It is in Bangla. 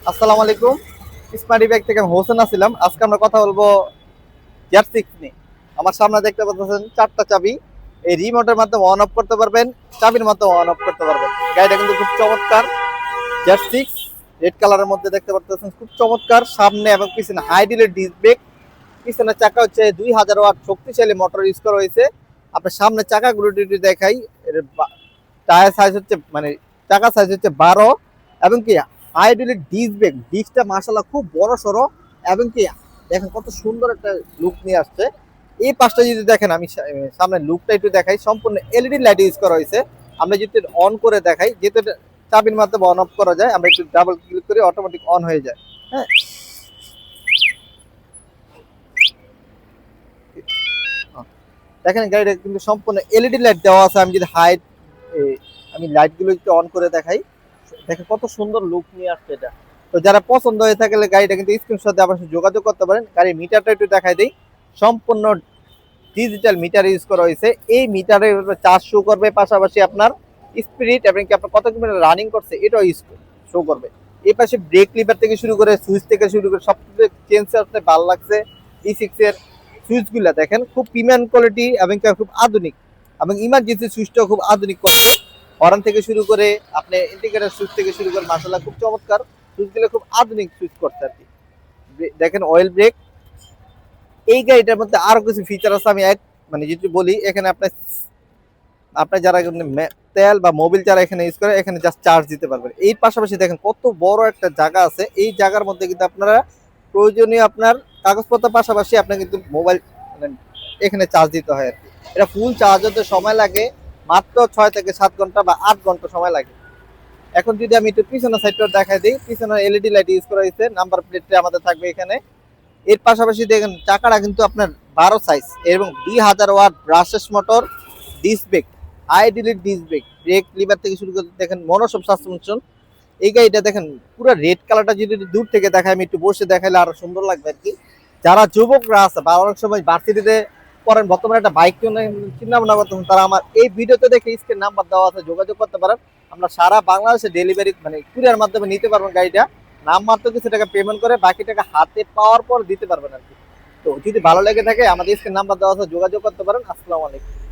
আসসালামু আলাইকুম। স্মার্টি ব্যাগ থেকে আমি হোসেন আসছিলাম। আজকে আমরা কথা বলবো গিয়ার সিক্স নিয়ে। আমার সামনে দেখতে পাচ্ছেন চারটা চাবি। এই রিমোটের মাধ্যমে অন অফ করতে পারবেন, চাবির মাধ্যমে অন অফ করতে পারবেন। গাড়িটা কিন্তু খুব চমৎকার। গিয়ার সিক্স রেড কালারের মধ্যে দেখতে পাচ্ছেন, খুব চমৎকার। সামনে এবং পিছনে হাইড্রোলিক ডিস্ক ব্রেক। পিছনের চাকা হচ্ছে 2000 ওয়াট শক্তিশালী মোটর ইউজ করা হয়েছে। আপনার সামনে চাকাগুলো যদি দেখাই, এর টায়ার সাইজ হচ্ছে মানে চাকা সাইজ হচ্ছে 12 এবং কি হাইড্রোলিক ডিস্ক ব্রেক। ডিস্কটা মাশাআল্লাহ খুব বড় সড়ো এবং কি দেখেন কত সুন্দর একটা লুক নিয়ে আসছে। এই পাশটা যদি দেখেন, আমি সামনে লুকটা একটু দেখাই, সম্পূর্ণ এলইডি লাইট ইউজ করা হয়েছে। আমরা যদি অন করে দেখাই, যেহেতু এটা চাবির মাধ্যমে অন অফ করা যায়, আমরা একটু ডাবল ক্লিক করে অটোমেটিক অন হয়ে যায়। হ্যাঁ, দেখেন গাড়িটা কিন্তু সম্পূর্ণ এলইডি লাইট দেওয়া আছে। আমি যদি হাইট আমি লাইটগুলো একটু অন করে দেখাই, দেখেন কত সুন্দর লুক নিয়ে আসছে এটা। তো যারা পছন্দ হয়ে থাকলে গাড়িটা কিন্তু স্ক্রিনশট দিয়ে আমার সাথে যোগাযোগ করতে পারেন। গাড়ির মিটারটা একটু দেখাই দিই। সম্পূর্ণ ডিজিটাল মিটার ইউজ করা হয়েছে। এই মিটারে চার্জ শো করবে, পাশাপাশি আপনার স্পিরিট এবং কি আপনার কত কিলোমিটার রানিং করছে এটাও শো করবে। এই পাশে ব্রেক লিভার থেকে শুরু করে সুইচ থেকে শুরু করে সব কিছু চেঞ্জ করতে ভালো লাগছে। E6 এর সুইচগুলো দেখেন খুব প্রিমিয়াম কোয়ালিটি এবং কি খুব আধুনিক, এবং ইমার্জেন্সি সুইচটাও খুব আধুনিক করছে। হর্ন থেকে শুরু করে আপনি ইন্ডিকেটর সুইচ থেকে শুরু করে মাশাআল্লাহ খুব চমৎকার। সুইচগুলো খুব আধুনিক সুইচ করছে আর কি। দেখেন অয়েল ব্রেক। এই গাড়িটার মধ্যে আরো কিছু ফিচার আছে। আমি এক মানে যদি বলি, এখানে আপনার আপনার যারা তেল বা মোবিল যারা এখানে ইউজ করে, এখানে জাস্ট চার্জ দিতে পারবেন। এর পাশাপাশি দেখেন কত বড় একটা জায়গা আছে। এই জায়গার মধ্যে কিন্তু আপনারা প্রয়োজনীয় আপনার কাগজপত্রের পাশাপাশি আপনার কিন্তু মোবাইল মানে এখানে চার্জ দিতে হয় আর কি। এটা ফুল চার্জ হতে সময় লাগে মাত্র 6 থেকে 7 ঘন্টা বা 8 ঘন্টা সময় লাগে। এখন যদি আমি একটু পিছনের সাইডটা দেখাই দিই, পিছনে এলইডি লাইট ইউজ করা হয়েছে। নাম্বার প্লেটটা আমাদের থাকবে এখানে। এর পাশাপাশি দেখেন চাকাটা কিন্তু আপনার 12 সাইজ এবং 2000 watt brushless motor, disc brake, hydraulic disc brake, brake lever থেকে শুরু করে দেখেন মনোসব সাসপেনশন। এই গাড়িটা দেখেন পুরো রেড কালারটা যদি দূর থেকে দেখাই, আমি একটু বসে দেখাইলে আরো সুন্দর লাগবে আর কি। যারা যুবকরা আছে বা অনেক সময় ভার্সিটিতে পড়েন, বর্তমানে একটা বাইক চিন্তা ভাবনা করতেছেন, তারা আমার এই ভিডিওতে দেখে স্ক্রিন নাম্বার দেওয়া আছে, যোগাযোগ করতে পারেন। আমরা সারা বাংলাদেশে ডেলিভারি মানে কুরিয়ার মাধ্যমে নিতে পারবেন গাড়িটা। নাম মাত্র কিছু টাকা পেমেন্ট করে বাকি টাকা হাতে পাওয়ার পর দিতে পারবেন আর কি। তো যদি ভালো লেগে থাকে আমাদের স্ক্রিন নাম্বার দেওয়া আছে, যোগাযোগ করতে পারেন। আসসালামু আলাইকুম।